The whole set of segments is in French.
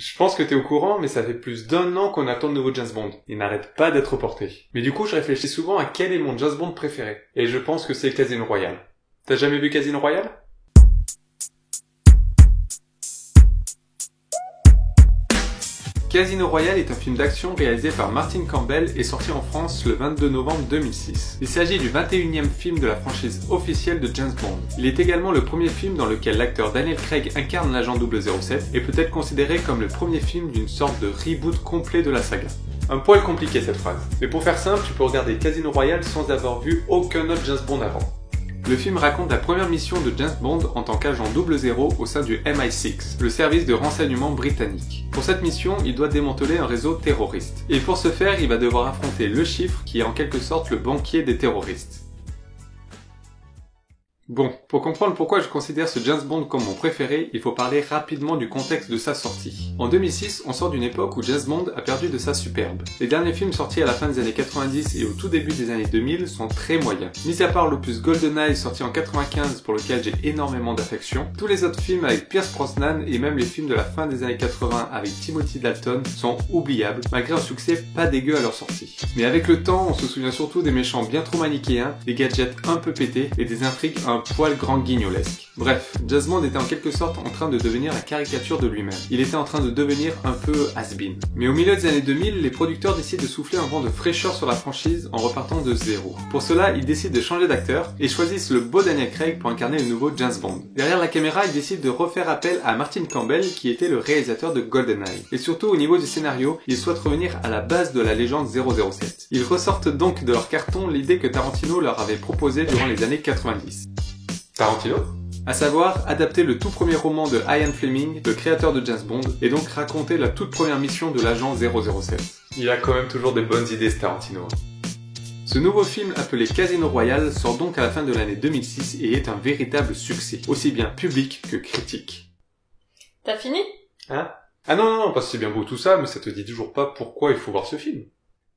Je pense que t'es au courant, mais ça fait plus d'1 an qu'on attend de nouveau James Bond. Il n'arrête pas d'être reporté. Mais du coup, je réfléchis souvent à quel est mon James Bond préféré. Et je pense que c'est Casino Royale. T'as jamais vu Casino Royale ? Casino Royale est un film d'action réalisé par Martin Campbell et sorti en France le 22 novembre 2006. Il s'agit du 21e film de la franchise officielle de James Bond. Il est également le premier film dans lequel l'acteur Daniel Craig incarne l'agent 007 et peut être considéré comme le premier film d'une sorte de reboot complet de la saga. Un poil compliqué cette phrase. Mais pour faire simple, tu peux regarder Casino Royale sans avoir vu aucun autre James Bond avant. Le film raconte la première mission de James Bond en tant qu'agent 00 au sein du MI6, le service de renseignement britannique. Pour cette mission, il doit démanteler un réseau terroriste. Et pour ce faire, il va devoir affronter le Chiffre, qui est en quelque sorte le banquier des terroristes. Bon, pour comprendre pourquoi je considère ce James Bond comme mon préféré, il faut parler rapidement du contexte de sa sortie. En 2006, on sort d'une époque où James Bond a perdu de sa superbe. Les derniers films sortis à la fin des années 90 et au tout début des années 2000 sont très moyens. Mis à part l'opus GoldenEye sorti en 95 pour lequel j'ai énormément d'affection, tous les autres films avec Pierce Brosnan et même les films de la fin des années 80 avec Timothy Dalton sont oubliables, malgré un succès pas dégueu à leur sortie. Mais avec le temps, on se souvient surtout des méchants bien trop manichéens, des gadgets un peu pétés et des intrigues un poil grand guignolesque. Bref, James Bond était en quelque sorte en train de devenir la caricature de lui-même. Il était en train de devenir un peu has-been. Mais au milieu des années 2000, les producteurs décident de souffler un vent de fraîcheur sur la franchise en repartant de zéro. Pour cela, ils décident de changer d'acteur et choisissent le beau Daniel Craig pour incarner le nouveau James Bond. Derrière la caméra, ils décident de refaire appel à Martin Campbell qui était le réalisateur de GoldenEye. Et surtout au niveau du scénario, ils souhaitent revenir à la base de la légende 007. Ils ressortent donc de leur carton l'idée que Tarantino leur avait proposée durant les années 90. Tarantino ? À savoir, adapter le tout premier roman de Ian Fleming, le créateur de James Bond, et donc raconter la toute première mission de l'agent 007. Il a quand même toujours des bonnes idées, ce Tarantino. Ce nouveau film appelé Casino Royale sort donc à la fin de l'année 2006 et est un véritable succès, aussi bien public que critique. T'as fini ? Hein ? Ah non, parce que c'est bien beau tout ça, mais ça te dit toujours pas pourquoi il faut voir ce film.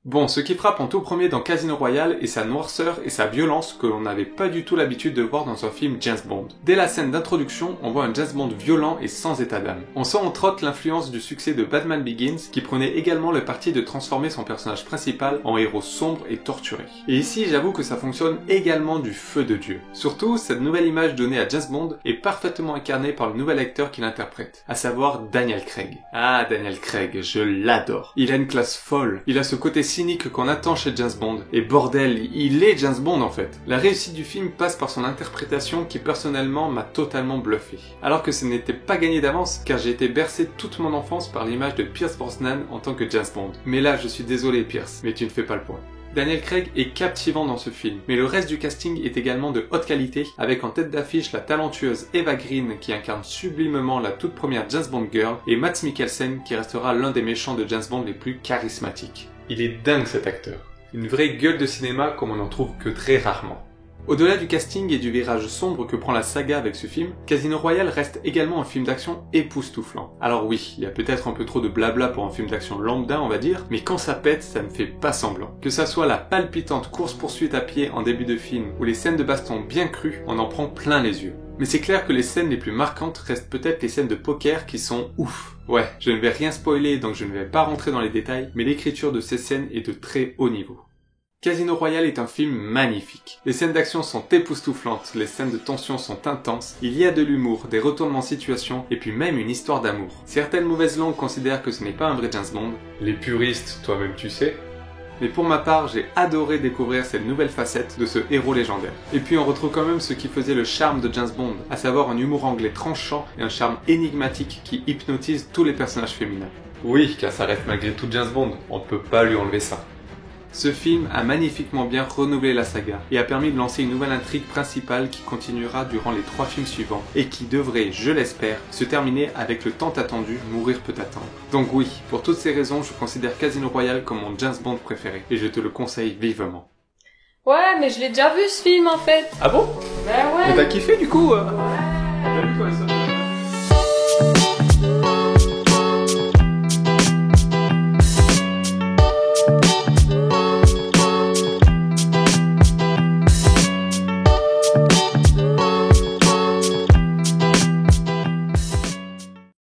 Bon, ce qui frappe en tout premier dans Casino Royale est sa noirceur et sa violence que l'on n'avait pas du tout l'habitude de voir dans un film James Bond. Dès la scène d'introduction, on voit un James Bond violent et sans état d'âme. On sent entre autres l'influence du succès de Batman Begins, qui prenait également le parti de transformer son personnage principal en héros sombre et torturé. Et ici, j'avoue que ça fonctionne également du feu de Dieu. Surtout, cette nouvelle image donnée à James Bond est parfaitement incarnée par le nouvel acteur qui l'interprète, à savoir Daniel Craig. Ah, Daniel Craig, je l'adore. Il a une classe folle, il a ce côté cynique qu'on attend chez James Bond. Et bordel, il est James Bond en fait. La réussite du film passe par son interprétation qui personnellement m'a totalement bluffé. Alors que ce n'était pas gagné d'avance car j'ai été bercé toute mon enfance par l'image de Pierce Brosnan en tant que James Bond. Mais là, je suis désolé Pierce, mais tu ne fais pas le point. Daniel Craig est captivant dans ce film, mais le reste du casting est également de haute qualité, avec en tête d'affiche la talentueuse Eva Green qui incarne sublimement la toute première James Bond girl, et Mads Mikkelsen qui restera l'un des méchants de James Bond les plus charismatiques. Il est dingue cet acteur. Une vraie gueule de cinéma comme on n'en trouve que très rarement. Au-delà du casting et du virage sombre que prend la saga avec ce film, Casino Royale reste également un film d'action époustouflant. Alors oui, il y a peut-être un peu trop de blabla pour un film d'action lambda on va dire, mais quand ça pète, ça ne fait pas semblant. Que ça soit la palpitante course-poursuite à pied en début de film ou les scènes de baston bien crues, on en prend plein les yeux. Mais c'est clair que les scènes les plus marquantes restent peut-être les scènes de poker qui sont ouf. Ouais, je ne vais rien spoiler donc je ne vais pas rentrer dans les détails, mais l'écriture de ces scènes est de très haut niveau. Casino Royale est un film magnifique. Les scènes d'action sont époustouflantes, les scènes de tension sont intenses, il y a de l'humour, des retournements de situation et puis même une histoire d'amour. Certaines mauvaises langues considèrent que ce n'est pas un vrai James Bond. Les puristes, toi-même tu sais. Mais pour ma part, j'ai adoré découvrir cette nouvelle facette de ce héros légendaire. Et puis on retrouve quand même ce qui faisait le charme de James Bond, à savoir un humour anglais tranchant et un charme énigmatique qui hypnotise tous les personnages féminins. Oui, car ça reste malgré tout James Bond, on ne peut pas lui enlever ça. Ce film a magnifiquement bien renouvelé la saga et a permis de lancer une nouvelle intrigue principale qui continuera durant les 3 films suivants et qui devrait, je l'espère, se terminer avec le tant attendu Mourir peut attendre. Donc oui, pour toutes ces raisons, je considère Casino Royale comme mon James Bond préféré et je te le conseille vivement. Ouais, mais je l'ai déjà vu ce film en fait. Ah bon? Ben ouais. Mais t'as kiffé du coup Ouais. T'as vu toi ça?